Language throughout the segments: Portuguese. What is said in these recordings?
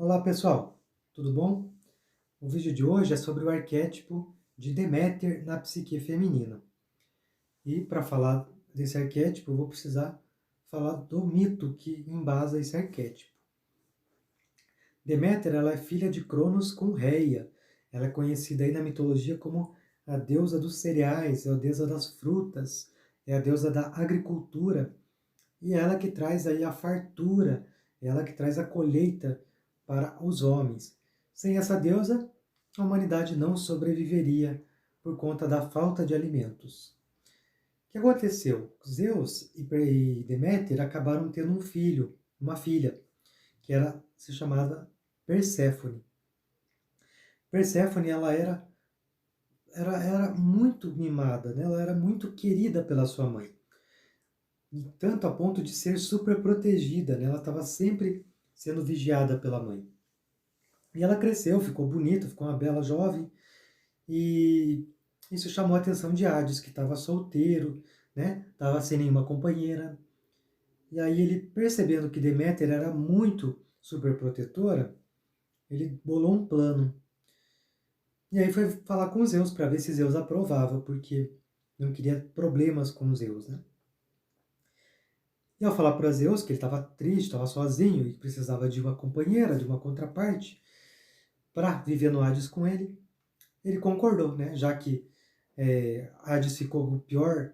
Olá pessoal, tudo bom? O vídeo de hoje é sobre o arquétipo de Deméter na psique feminina. E para falar desse arquétipo, eu vou precisar falar do mito que embasa esse arquétipo. Deméter, ela é filha de Cronos com Reia. Ela é conhecida aí na mitologia como a deusa dos cereais, é a deusa das frutas, é a deusa da agricultura. E ela que traz aí a fartura, ela que traz a colheita para os homens. Sem essa deusa, a humanidade não sobreviveria por conta da falta de alimentos. O que aconteceu? Zeus e Deméter acabaram tendo um filho, uma filha, que era se chamava Perséfone. Perséfone, ela era muito mimada, né? Ela era muito querida pela sua mãe. E tanto a ponto de ser super protegida, né? Ela estava sempre sendo vigiada pela mãe. E ela cresceu, ficou bonita, ficou uma bela jovem, e isso chamou a atenção de Hades, que estava solteiro, né? Estava sem nenhuma companheira. E aí ele, percebendo que Deméter era muito super protetora, ele bolou um plano. E aí foi falar com Zeus para ver se Zeus aprovava, porque não queria problemas com Zeus, né? E ao falar para Zeus que ele estava triste, estava sozinho e precisava de uma companheira, de uma contraparte, para viver no Hades com ele, ele concordou, né? Já que Hades ficou o pior,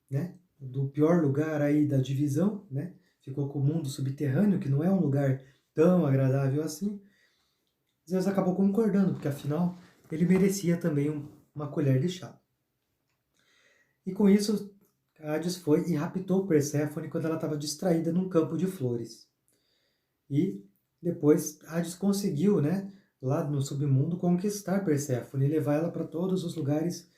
né? Do pior lugar aí da divisão, né? Ficou com o mundo subterrâneo, que não é um lugar tão agradável assim. Zeus acabou concordando, porque afinal ele merecia também uma colher de chá. E com isso, Hades foi e raptou Perséfone quando ela estava distraída num campo de flores. E depois Hades conseguiu, né, lá no submundo, conquistar Perséfone e levar ela para todos os lugares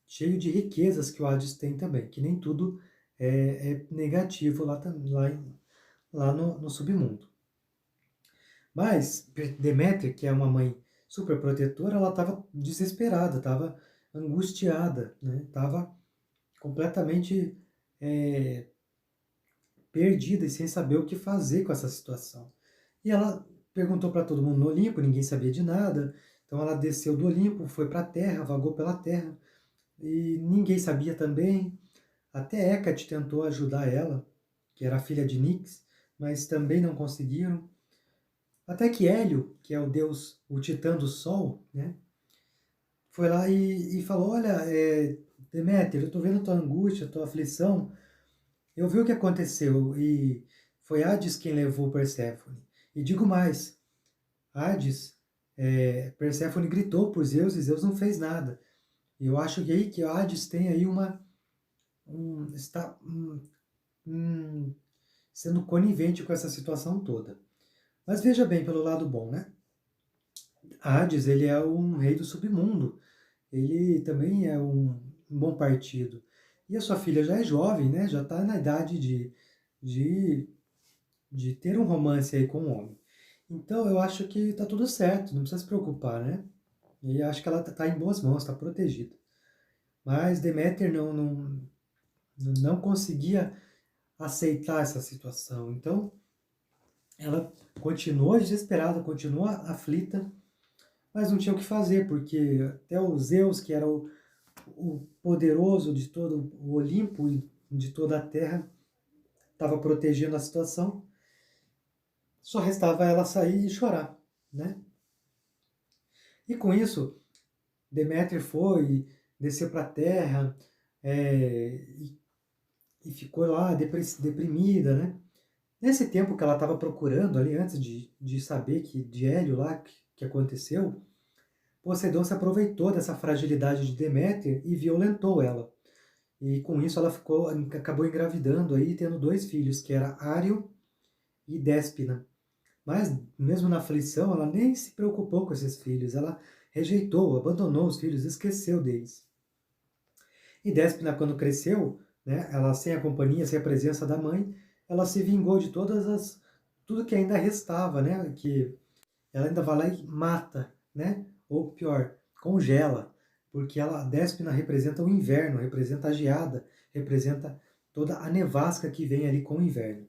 cheios de riquezas que o Hades tem também, que nem tudo é negativo lá no submundo. Mas Deméter, que é uma mãe super protetora, ela estava desesperada, estava angustiada, né, estava completamente é, perdida e sem saber o que fazer com essa situação. E ela perguntou para todo mundo no Olimpo, ninguém sabia de nada. Então ela desceu do Olimpo, foi para a Terra, vagou pela Terra, e ninguém sabia também. Até Hecate tentou ajudar ela, que era a filha de Nix, mas também não conseguiram. Até que Hélio, que é o deus, o titã do Sol, né, foi lá e falou: Olha, Deméter, eu estou vendo a tua angústia, a tua aflição, eu vi o que aconteceu, e foi Hades quem levou Perséfone. E digo mais, Hades, Perséfone gritou por Zeus e Zeus não fez nada. E eu acho que aí que Hades tem aí está sendo conivente com essa situação toda. Mas veja bem pelo lado bom, né? Hades, ele é um rei do submundo. Ele também é um bom partido. E a sua filha já é jovem, né? Já está na idade de, de ter um romance aí com um homem. Então eu acho que está tudo certo, não precisa se preocupar, né? E acho que ela está em boas mãos, está protegida. Mas Deméter não conseguia aceitar essa situação. Então ela continuou desesperada, continuou aflita, mas não tinha o que fazer, porque até o Zeus, que era o poderoso de todo o Olimpo e de toda a Terra, estava protegendo a situação. Só restava ela sair e chorar, né? E com isso, Deméter foi, desceu para a Terra, e ficou lá deprimida, né? Nesse tempo que ela estava procurando ali, antes de saber de Hélio lá, que aconteceu, Poseidon se aproveitou dessa fragilidade de Deméter e violentou ela. E com isso ela acabou engravidando aí, tendo dois filhos, que era Ário e Déspina. Mas, mesmo na aflição, ela nem se preocupou com esses filhos. Ela rejeitou, abandonou os filhos, esqueceu deles. E Déspina, quando cresceu, né, ela sem a companhia, sem a presença da mãe, ela se vingou de tudo que ainda restava, né, que ela ainda vai lá e mata, né, ou pior, congela, porque a Déspina representa o inverno, representa a geada, representa toda a nevasca que vem ali com o inverno.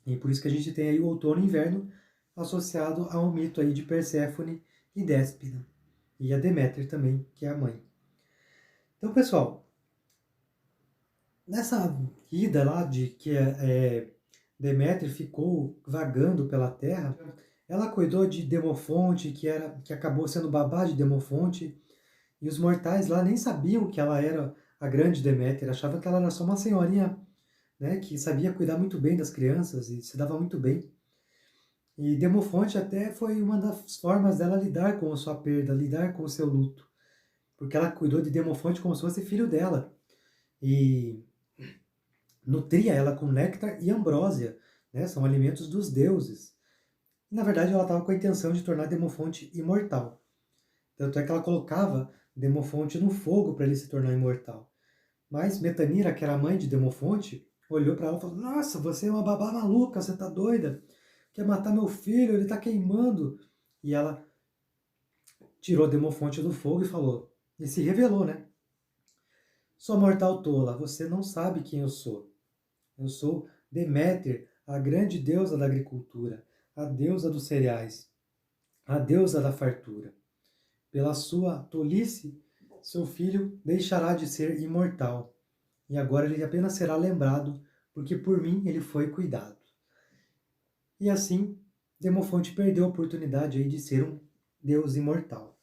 E por isso que a gente tem aí o outono e o inverno, associado ao mito aí de Perséfone e Déspina, e a Deméter também, que é a mãe. Então, pessoal, nessa ida lá de que Deméter ficou vagando pela terra, ela cuidou de Demofonte, que acabou sendo babá de Demofonte, e os mortais lá nem sabiam que ela era a grande Deméter, achavam que ela era só uma senhorinha, né, que sabia cuidar muito bem das crianças e se dava muito bem. E Demofonte até foi uma das formas dela lidar com a sua perda, lidar com o seu luto, porque ela cuidou de Demofonte como se fosse filho dela. E nutria ela com néctar e ambrósia, né? São alimentos dos deuses. E, na verdade, ela estava com a intenção de tornar Demofonte imortal. Tanto é que ela colocava Demofonte no fogo para ele se tornar imortal. Mas Metanira, que era a mãe de Demofonte, olhou para ela e falou: Nossa, você é uma babá maluca, você tá doida? Quer matar meu filho? Ele tá queimando. E ela tirou Demofonte do fogo e falou, e se revelou, né? Sua mortal tola, você não sabe quem eu sou. Eu sou Deméter, a grande deusa da agricultura, a deusa dos cereais, a deusa da fartura. Pela sua tolice, seu filho deixará de ser imortal, e agora ele apenas será lembrado, porque por mim ele foi cuidado. E assim, Demofonte perdeu a oportunidade aí de ser um deus imortal.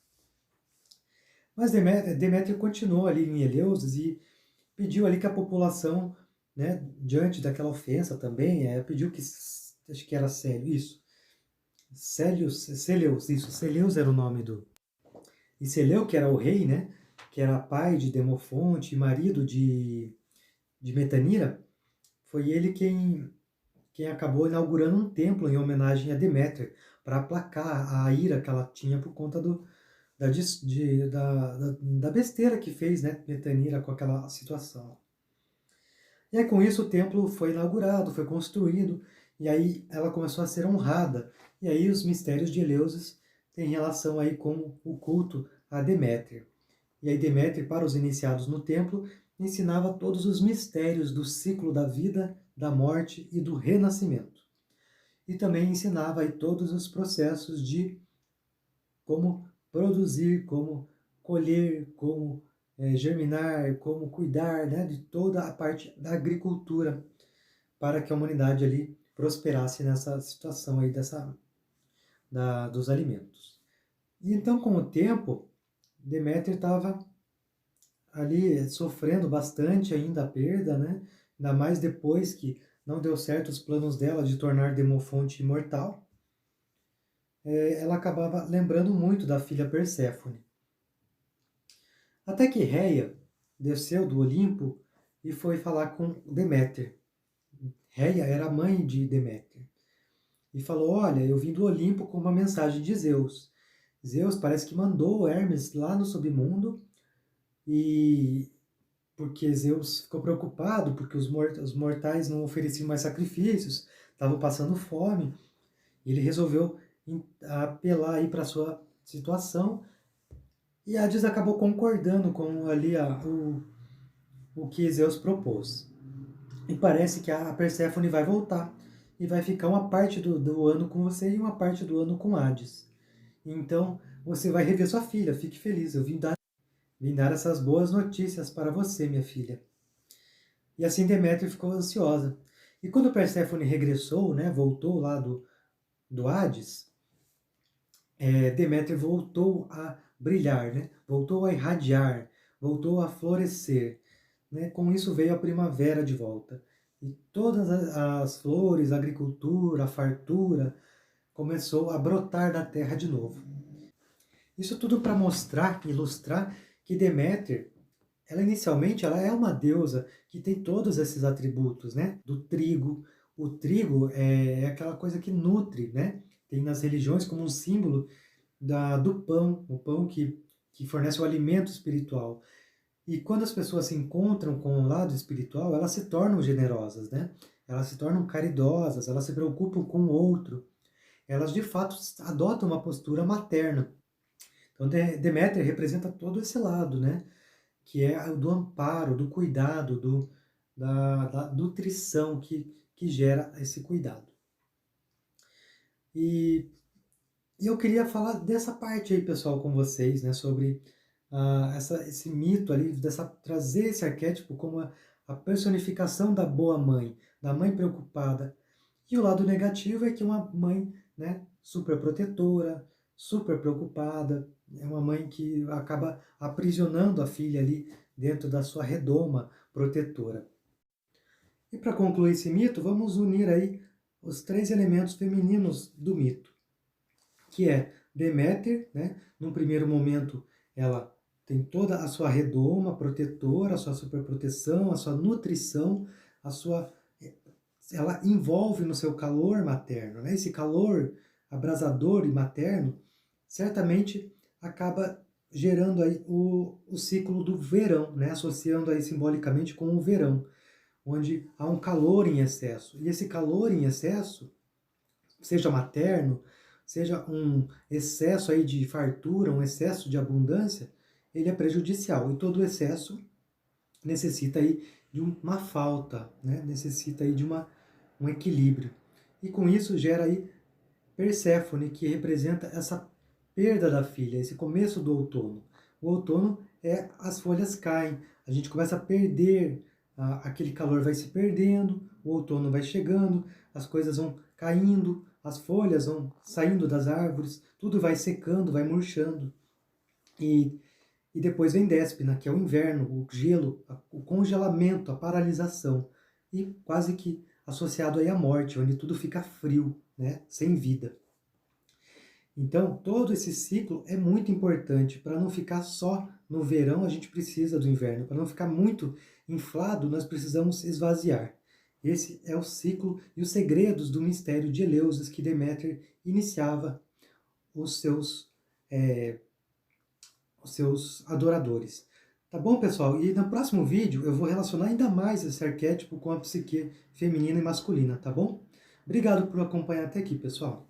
Mas Deméter continuou ali em Eleusis e pediu ali que a população, né, diante daquela ofensa também, pediu que, acho que era Célio, isso, Celeus era o nome do... E Celeu, que era o rei, né, que era pai de Demofonte, marido de Metanira, foi ele quem acabou inaugurando um templo em homenagem a Deméter, para aplacar a ira que ela tinha por conta da besteira que fez, né, Metanira com aquela situação. E aí, com isso, o templo foi inaugurado, foi construído, e aí ela começou a ser honrada. E aí os mistérios de Eleusis têm relação aí com o culto a Deméter. E aí Deméter, para os iniciados no templo, ensinava todos os mistérios do ciclo da vida, da morte e do renascimento. E também ensinava aí todos os processos de como produzir, como colher, como germinar, como cuidar, né, de toda a parte da agricultura para que a humanidade ali prosperasse nessa situação aí dos alimentos. E então, com o tempo, Deméter estava ali sofrendo bastante ainda a perda, né? Ainda mais depois que não deu certo os planos dela de tornar Demofonte imortal. Ela acabava lembrando muito da filha Perséfone. Até que Reia desceu do Olimpo e foi falar com Deméter. Reia era a mãe de Deméter. E falou, olha, eu vim do Olimpo com uma mensagem de Zeus. Zeus parece que mandou Hermes lá no submundo, e porque Zeus ficou preocupado, porque os mortais não ofereciam mais sacrifícios, estavam passando fome, e ele resolveu apelar aí para a sua situação, e Hades acabou concordando com ali o que Zeus propôs. E parece que a Perséfone vai voltar, e vai ficar uma parte do ano com você e uma parte do ano com Hades. Então, você vai rever sua filha, fique feliz, eu vim dar essas boas notícias para você, minha filha. E assim Deméter ficou ansiosa. E quando Perséfone regressou, né, voltou lá do Hades, Deméter voltou a brilhar, né, voltou a irradiar, voltou a florescer. Né, com isso veio a primavera de volta. E todas as flores, a agricultura, a fartura, começou a brotar da terra de novo. Isso tudo para mostrar, ilustrar que Deméter, ela inicialmente ela é uma deusa que tem todos esses atributos, né? Do trigo. O trigo é aquela coisa que nutre, né? Tem nas religiões como um símbolo do pão, o pão que fornece o alimento espiritual. E quando as pessoas se encontram com o lado espiritual, elas se tornam generosas, né? Elas se tornam caridosas, elas se preocupam com o outro. Elas de fato adotam uma postura materna. Então Deméter representa todo esse lado, né? Que é o do amparo, do cuidado, da nutrição que gera esse cuidado. E, e eu queria falar dessa parte aí, pessoal, com vocês, né, sobre esse mito ali, trazer esse arquétipo como a personificação da boa mãe, da mãe preocupada. E o lado negativo é que é uma mãe, né, super protetora, super preocupada, é uma mãe que acaba aprisionando a filha ali dentro da sua redoma protetora. E para concluir esse mito, vamos unir aí os três elementos femininos do mito, que é Deméter, né? Num primeiro momento, ela tem toda a sua redoma protetora, a sua superproteção, a sua nutrição, a sua ela envolve no seu calor materno, né? Esse calor abrasador e materno certamente acaba gerando aí o ciclo do verão, né? Associando aí simbolicamente com o verão, onde há um calor em excesso. E esse calor em excesso, seja materno, seja um excesso aí de fartura, um excesso de abundância, ele é prejudicial. E todo excesso necessita aí de uma falta, né? Necessita aí de um equilíbrio. E com isso gera aí Perséfone, que representa essa perda da filha, esse começo do outono. O outono é as folhas caem, a gente começa a perder, aquele calor vai se perdendo, o outono vai chegando, as coisas vão caindo, as folhas vão saindo das árvores, tudo vai secando, vai murchando. E depois vem Déspina, que é o inverno, o gelo, o congelamento, a paralisação. E quase que associado aí à morte, onde tudo fica frio, né, sem vida. Então, todo esse ciclo é muito importante. Para não ficar só no verão, a gente precisa do inverno. Para não ficar muito inflado, nós precisamos esvaziar. Esse é o ciclo e os segredos do mistério de Eleusis que Deméter iniciava os seus, os seus adoradores. Tá bom, pessoal? E no próximo vídeo eu vou relacionar ainda mais esse arquétipo com a psique feminina e masculina, tá bom? Obrigado por acompanhar até aqui, pessoal.